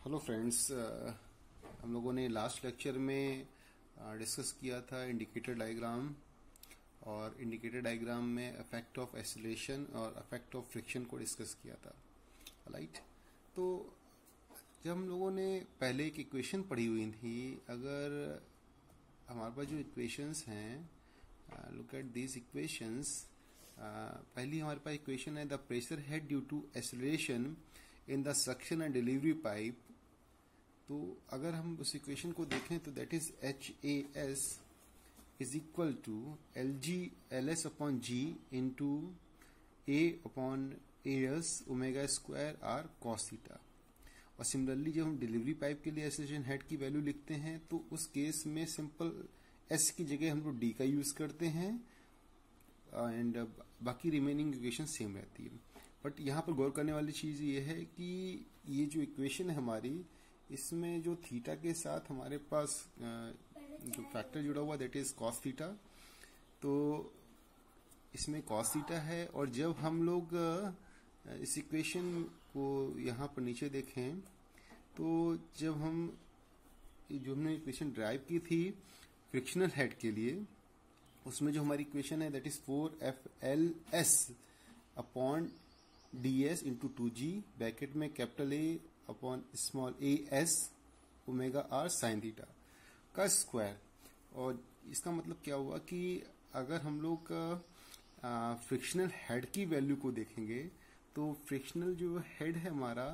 Hello friends, हम लोगों ने लास्ट लेक्चर में डिस्कस किया था इंडिकेटर डायग्राम। और इंडिकेटर डायग्राम में इफेक्ट ऑफ एक्सीलरेशन और इफेक्ट ऑफ फ्रिक्शन को डिस्कस किया था, राइट। तो जब हम लोगों ने पहले एक इक्वेशन पढ़ी हुई थी, अगर हमारे पास जो इक्वेशंस हैं, लुक एट दीज इक्वेशंस। पहली हमारे पास इक्वेशन है the pressure head due to acceleration in the suction and delivery pipe. तो अगर हम उस इक्वेशन को देखें तो that is HAS is equal to LS upon G into A upon AS omega square R cos theta. और similarly जब हम डिलीवरी पाइप के लिए एक्सीलरेशन हेड की वैल्यू लिखते हैं तो उस केस में सिंपल S की जगह हम लोग D का यूज करते हैं एंड बाकी रिमेनिंग इक्वेशन सेम रहती है। बट यहाँ पर गौर करने वाली चीज ये है कि ये जो इक्वेशन है हमारी, इसमें जो थीटा के साथ हमारे पास जो फैक्टर जुड़ा हुआ दैट इज कॉस थीटा। तो इसमें कॉस थीटा है, और जब हम लोग इस इक्वेशन को यहाँ पर नीचे देखें तो जब हमने इक्वेशन ड्राइव की थी फ्रिक्शनल हेड के लिए, उसमें जो हमारी इक्वेशन है that is 4FLS upon DS into 2G bracket में capital A upon small AS omega R sine theta का स्क्वायर। और इसका मतलब क्या हुआ कि अगर हम लोग फ्रिक्शनल हेड की वैल्यू को देखेंगे तो फ्रिक्शनल जो हेड है हमारा,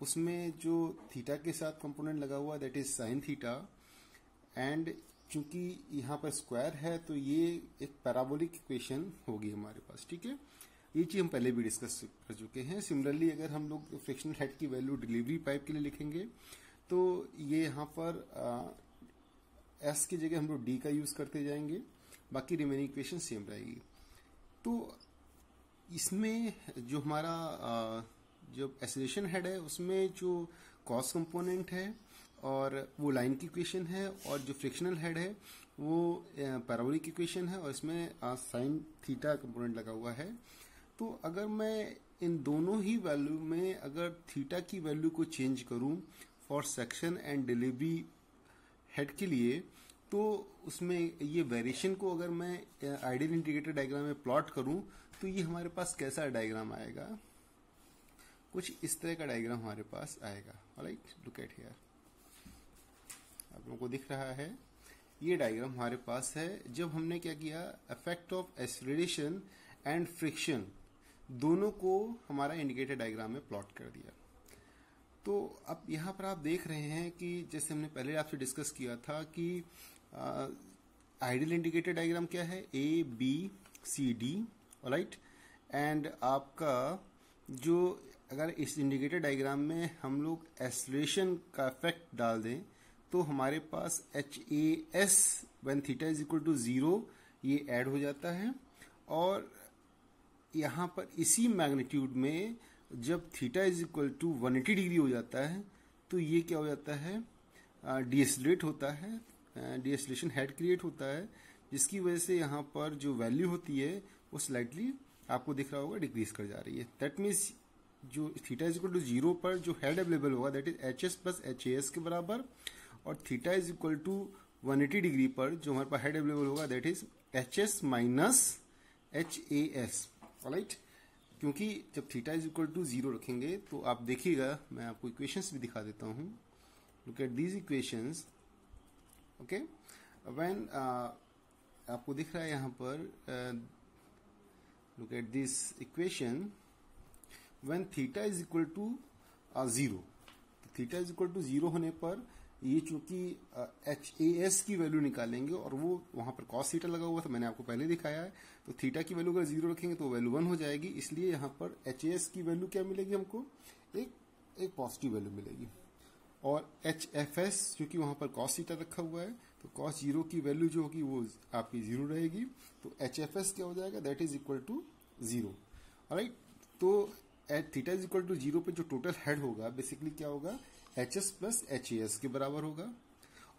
उसमें जो थीटा के साथ कंपोनेंट लगा हुआ that is sine theta, and चूंकि यहाँ पर स्क्वायर है तो ये एक पैराबोलिक इक्वेशन होगी हमारे पास, ठीक है। ये चीज हम पहले भी डिस्कस कर चुके हैं। सिमिलरली अगर हम लोग फ्रिक्शनल हेड की वैल्यू डिलीवरी पाइप के लिए लिखेंगे तो ये यहाँ पर S की जगह हम लोग D का यूज करते जाएंगे, बाकी रिमेनिंग इक्वेशन सेम रहेगी। तो इसमें जो हमारा जो एक्सीलरेशन हेड है उसमें जो कॉस कंपोनेंट है और वो लाइन की इक्वेशन है, और जो फ्रिक्शनल हेड है वो पैराबोलिक इक्वेशन है, और इसमें साइन थीटा कंपोनेंट लगा हुआ है। तो अगर मैं इन दोनों ही वैल्यू में अगर थीटा की वैल्यू को चेंज करूं for section and delivery head के लिए, तो उसमें ये वेरिएशन को अगर मैं आइडियल इंडिकेटर डायग्राम में प्लॉट करूं तो ये हमारे पास कैसा डायग्राम आएगा, कुछ इस तरह का डायग्राम हमारे पास आएगा, राइट। लुक एट हियर, आप लोगों को दिख रहा है ये डायग्राम हमारे पास है। जब हमने क्या किया, effect of acceleration and friction दोनों को हमारा इंडिकेटर डायग्राम में प्लॉट कर दिया। तो अब यहाँ पर आप देख रहे हैं कि जैसे हमने पहले आपसे डिस्कस किया था कि आइडियल इंडिकेटर डायग्राम क्या है, ABCD, राइट। एंड आपका जो अगर इस इंडिकेटर डायग्राम में हम लोग एक्सीलरेशन का इफेक्ट डाल दें तो हमारे पास HAS when theta is equal to 0 ये ऐड हो जाता है, और यहाँ पर इसी मैग्नीट्यूड में जब theta is equal to 180 degree हो जाता है तो ये क्या हो जाता है, डीएक्सीलरेट होता है, डीएक्सीलरेशन हेड क्रिएट होता है, जिसकी वजह से यहाँ पर जो वैल्यू होती है वो स्लाइटली आपको दिख रहा होगा डिक्रीज कर जा रही है। दैट मीन्स जो थीटा इज इक्वल टू 0 पर जो हेड अवेलेबल होगा that is HS plus HAS के बराबर, और theta is equal to 180 degree पर जो हमारे पास हेड अवेलेबल होगा that is HS minus HAS, right. क्योंकि जब थीटा इज इक्वल टू 0 रखेंगे तो आप देखिएगा, मैं आपको इक्वेशंस भी दिखा देता हूं। Look at these equations, okay. When आपको दिख रहा है यहाँ पर, look at this equation, when theta is equal to 0, तो थीटा इज इक्वल टू 0 होने पर ये चूंकि HAS की वैल्यू निकालेंगे और वो वहां पर cos थीटा लगा हुआ था, मैंने आपको पहले दिखाया है। तो थीटा की वैल्यू अगर 0 रखेंगे तो वैल्यू 1 हो जाएगी, इसलिए यहाँ पर HAS की वैल्यू क्या मिलेगी हमको, एक पॉजिटिव वैल्यू मिलेगी। और HFS क्योंकि वहां पर cos थीटा रखा हुआ है तो cos 0 की वैल्यू जो होगी वो आपकी 0 रहेगी, तो HFS क्या हो जाएगा, that is equal to 0, right. तो at theta is equal to 0 पे जो टोटल हेड होगा बेसिकली क्या होगा, HS प्लस HAS के बराबर होगा।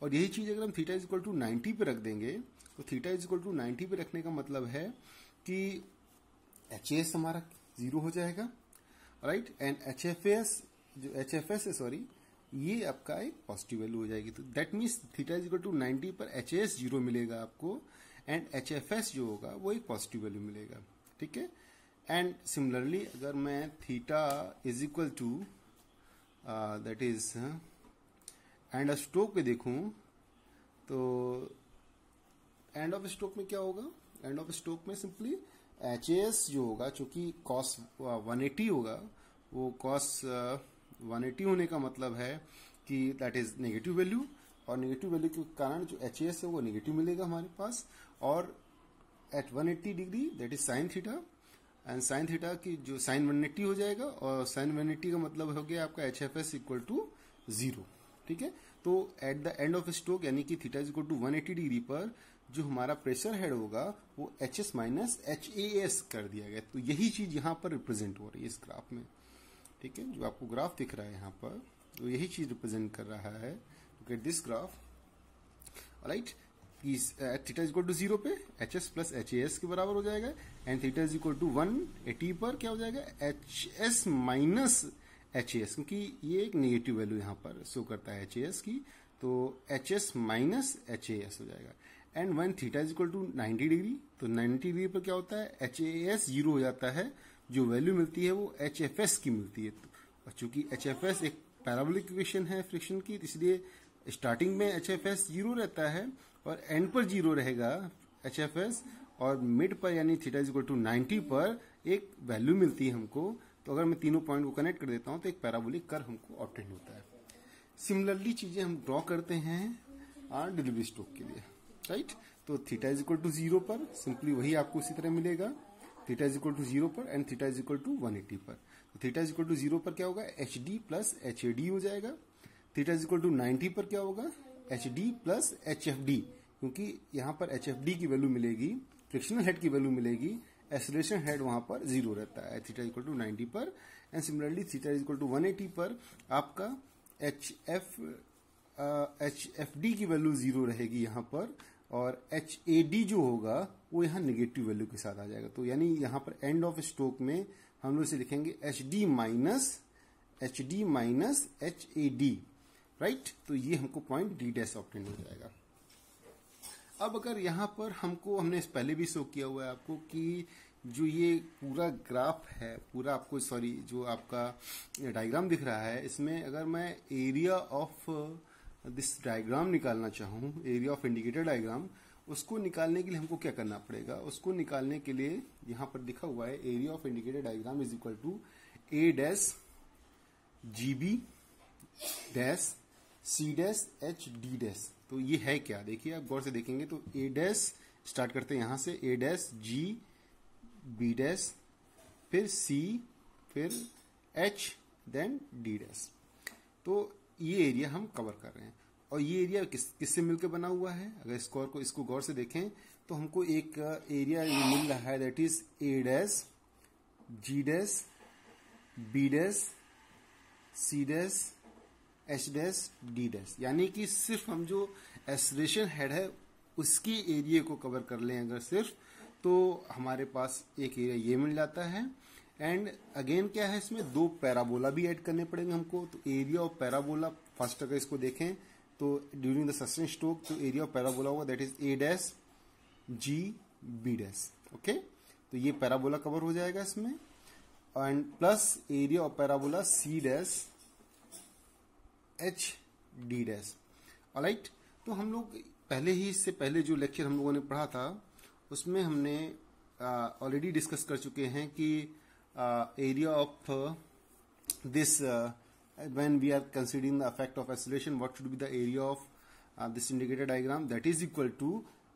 और यही चीज अगर हम थीटा इज इक्वल टू 90 पे रख देंगे तो थीटा इज इक्वल टू 90 पे रखने का मतलब है कि HAS हमारा 0 हो जाएगा, राइट, एंड HFS जो एच एफ एस है, सॉरी, ये आपका एक पॉजिटिव वैल्यू हो जाएगी। तो that means theta is equal to 90 पर एच एस 0 मिलेगा आपको, एंड एच एफ एस जो होगा वो एक पॉजिटिव वैल्यू मिलेगा। ठीक है। एंड सिमिलरली अगर मैं theta is equal to that is end of stroke पे देखूं, तो एंड ऑफ स्ट्रोक में क्या होगा? एंड ऑफ स्ट्रोक में सिंपली एच एस जो होगा, चूंकि कॉस 180 होगा, वो कॉस 180 होने का मतलब है कि दैट इज नेगेटिव वैल्यू, और नेगेटिव वैल्यू के कारण जो एच एस है वो नेगेटिव मिलेगा हमारे पास। और at 180 degree that is sine theta, and sine theta की जो साइन 180 हो जाएगा, और साइन 180 का मतलब हो गया आपका H F S equal to 0। ठीक है। तो at the end of stroke यानी कि theta is equal to 180 degree पर जो हमारा प्रेशर हेड होगा वो H S minus H A S कर दिया गया। तो यही चीज यहाँ पर रिप्रेजेंट हो रही है इस ग्राफ में। ठीक है, जो आपको ग्राफ दिख रहा है यहाँ पर, तो यही चीज रिप्रेजेंट कर रहा है। Look at this graph, right. Theta is equal to 0 पे H S plus H A S के बराबर हो जाएगा, and theta is equal to 180 पर क्या हो जाएगा? H S minus H A S, क्योंकि ये एक नेगेटिव वैल्यू यहाँ पर शो करता है एच ए एस की, तो H S minus H A S हो जाएगा। And when theta is equal to 90 degree, तो 90 डिग्री पर क्या होता है? एच ए एस 0 हो जाता है, जो वैल्यू मिलती है वो एच एफ एस की मिलती है। और चूंकि एच एफ एस एक पैराबोलिक इक्वेशन है फ्रिक्शन की, इसलिए स्टार्टिंग में एच एफ एस 0 रहता है और एंड पर 0 रहेगा एच एफ एस, और मिड पर यानी थीटा इज इक्वल टू 90 पर एक वैल्यू मिलती है हमको। तो अगर मैं तीनों पॉइंट को कनेक्ट कर देता हूं तो एक पैराबोलिक कर्व हमको ऑब्टेन होता है। सिमिलरली चीजें हम ड्रॉ करते हैं डिलीवरी स्ट्रोक के लिए, राइट। तो थीटा इज इक्वल टू 0 पर सिंपली वही आपको इसी तरह मिलेगा, थीटा इज इक्वल टू 0 पर and theta is equal to 180 पर। तो थीटा इज इक्वल टू 0 पर क्या होगा? H D plus H A D हो जाएगा। थीटा इज इक्वल टू 90 पर क्या होगा? H D plus H F D, क्योंकि यहाँ पर एच एफ डी की वैल्यू मिलेगी, फ्रिक्शनल हेड की वैल्यू मिलेगी, एक्सीलरेशन हेड वहां पर 0 रहता है थीटा इज इक्वल टू 90 पर। And similarly theta is equal to 180 पर आपका एच एफ डी की वैल्यू 0 रहेगी यहाँ पर, और एच ए डी जो होगा वो यहाँ नेगेटिव वैल्यू के साथ आ जाएगा। तो यानी यहाँ पर एंड ऑफ स्ट्रोक में हम लोग इसे लिखेंगे H D minus H A D, right. तो ये हमको पॉइंट डी डैश ऑब्टेन हो जाएगा। अब अगर यहाँ पर हमने पहले भी शो किया हुआ है आपको कि जो ये पूरा ग्राफ है, पूरा आपको सॉरी जो आपका डायग्राम दिख रहा है, इसमें अगर मैं एरिया ऑफ दिस डायग्राम निकालना चाहूँ, एरिया ऑफ इंडिकेटर डायग्राम, उसको निकालने के लिए हमको क्या करना पड़ेगा? उसको निकालने के लिए यहाँ पर लिखा हुआ है area of indicator diagram is equal to A dash G B dash C dash H D dash. तो ये है क्या? देखिए आप गौर से देखेंगे तो ए डैश स्टार्ट करते हैं यहां से, ए डैश जी बी डैश फिर सी फिर एच देन डी डैश। तो ये एरिया हम कवर कर रहे हैं, और ये एरिया किससे मिलकर बना हुआ है? अगर इसको गौर से देखें तो हमको एक एरिया मिल रहा है that is A dash G dash B dash C dash H dash D dash, यानी कि सिर्फ हम जो एक्सीलरेशन हेड है उसकी एरिया को कवर कर लें अगर सिर्फ, तो हमारे पास एक एरिया ये मिल जाता है। एंड अगेन क्या है, इसमें दो पैराबोला भी ऐड करने पड़ेंगे हमको। तो एरिया ऑफ पैराबोला फर्स्ट अगर इसको देखें तो ड्यूरिंग द सस्टेन स्ट्रोक तो एरिया ऑफ पैराबोला होगा that is A dash G B dash. Okay, तो ये पैराबोला कवर हो जाएगा इसमें, and plus area of parabola C dash H D dash. Alright, तो हम लोग पहले ही इससे पहले जो लेक्चर हम लोगों ने पढ़ा था उसमें हमने ऑलरेडी डिस्कस कर चुके हैं कि area of this when we are considering the effect of acceleration, what should be the area of this indicator diagram? That is equal to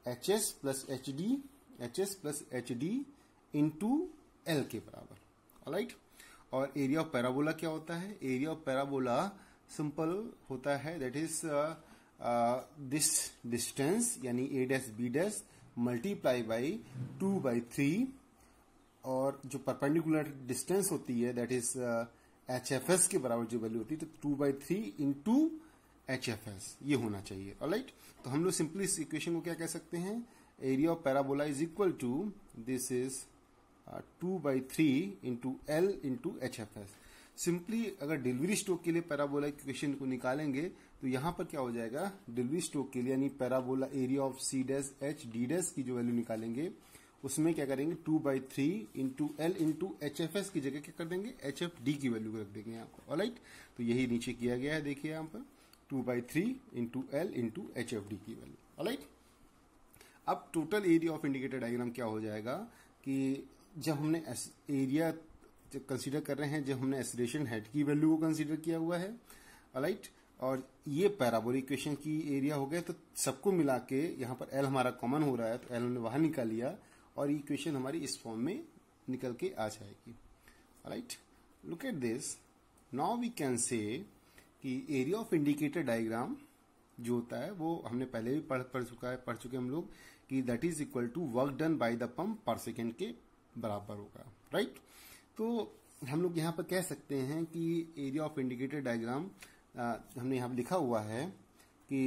hs plus hd into l के बराबर। Alright, और area of parabola क्या होता है? Area of parabola simple होता है that is this distance यानी a dash b dash multiply by 2/3, और जो परपेंडिकुलर डिस्टेंस होती है दैट इज HFS के बराबर जो वैल्यू होती है तो 2/3 इंटू HFS ये होना चाहिए। ऑलराइट, तो हम लोग सिंपली इस इक्वेशन को क्या कह सकते हैं? Area of parabola is equal to this is 2/3 into L into HFS। Simply अगर डिलीवरी स्ट्रोक के लिए पैराबोला इक्वेशन को निकालेंगे तो यहाँ पर क्या हो जाएगा, डिलीवरी स्ट्रोक के लिए यानी parabola area of C dash H D dash की जो वैल्यू निकालेंगे उसमें क्या करेंगे 2/3 into L into H F S की जगह क्या कर देंगे एच एफ डी की वैल्यू रख देंगे यहाँ पर। ऑलराइट, तो यही नीचे किया गया है, देखिए यहाँ पर 2/3 into L into H F D की वैल्यू। ऑलराइट, अब total area of indicator diagram क्या हो जाएगा कि जब हमने एरिया कंसीडर कर रहे हैं, जब हमने एसोलेशन हेड की वैल्यू को कंसीडर किया हुआ है। ऑलराइट, और ये पैराबोलिक इक्वेशन की एरिया हो गया, तो सबको मिला के यहाँ पर एल हमारा कॉमन हो रहा है तो एल हमने बाहर निकाल लिया और इक्वेशन हमारी इस फॉर्म में निकल के आ जाएगी। Alright, look at this, now we can say कि एरिया ऑफ इंडिकेटर डायग्राम जो होता है वो हमने पहले भी पढ़ चुके हम लोग कि that is equal to work done by the pump पर सेकेंड के बराबर होगा। राइट, तो हम लोग यहाँ पर कह सकते हैं कि एरिया ऑफ इंडिकेटर डायग्राम हमने यहाँ लिखा हुआ है कि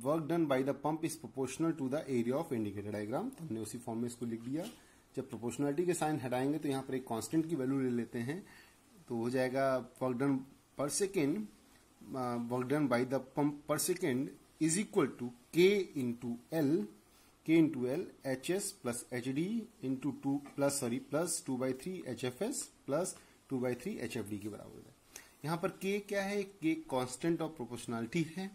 work done by the pump is proportional to the area of indicator diagram, तो हमने उसी फॉर्म में इसको लिख दिया। जब प्रोपोर्शनलिटी के साइन हटाएंगे तो यहाँ पर एक कांस्टेंट की वैल्यू ले लेते हैं, तो हो जाएगा वर्क डन पर second, work done by the pump पर सेकेंड इज इक्वल टू के into L H S plus H D into plus 2/3 H F S plus 2/3 H F D के बराबर है। यहाँ पर के क्या है, के कांस्टेंट ऑफ प्रोपोर्शनलिटी है।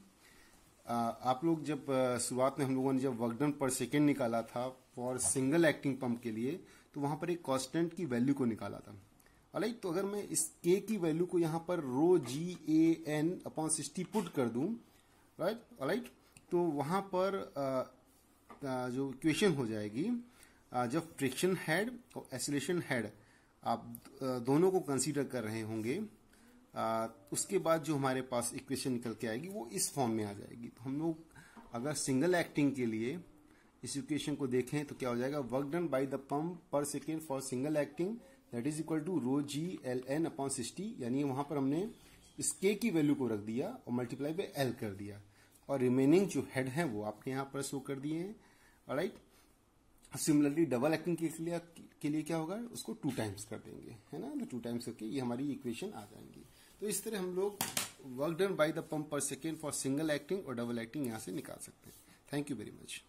आप लोग जब शुरुआत में हम लोगों ने जब वर्क डन पर सेकेंड निकाला था फॉर सिंगल एक्टिंग पंप के लिए, तो वहां पर एक कांस्टेंट की वैल्यू को निकाला था। ऑलराइट, तो अगर मैं इस के की वैल्यू को यहाँ पर रो जी ए एन अपॉन 60 पुट कर दूं, राइट, ऑलराइट, तो वहां पर जो इक्वेशन हो जाएगी, जब फ्रिक्शन हेड और एसिलेशन हेड आप दोनों को कंसीडर कर रहे होंगे, उसके बाद जो हमारे पास इक्वेशन निकल के आएगी वो इस फॉर्म में आ जाएगी। तो हम लोग अगर सिंगल एक्टिंग के लिए इस इक्वेशन को देखें तो क्या हो जाएगा, work done by the pump पर second for single acting that is equal to rho g L N upon 60, यानी वहां पर हमने इस के की वैल्यू को रख दिया और मल्टीप्लाई बाय एल कर दिया और रिमेनिंग जो हेड है वो आपने यहाँ पर शो कर दिए हैं। ऑलराइट, सिमिलरली डबल एक्टिंग के लिए क्या होगा, उसको 2 टाइम्स कर देंगे, है ना, तो 2 टाइम्स करके ये हमारी इक्वेशन आ जाएंगी। तो इस तरह हम लोग work done by the pump पर सेकेंड फॉर सिंगल एक्टिंग और डबल एक्टिंग यहाँ से निकाल सकते हैं। Thank you very much.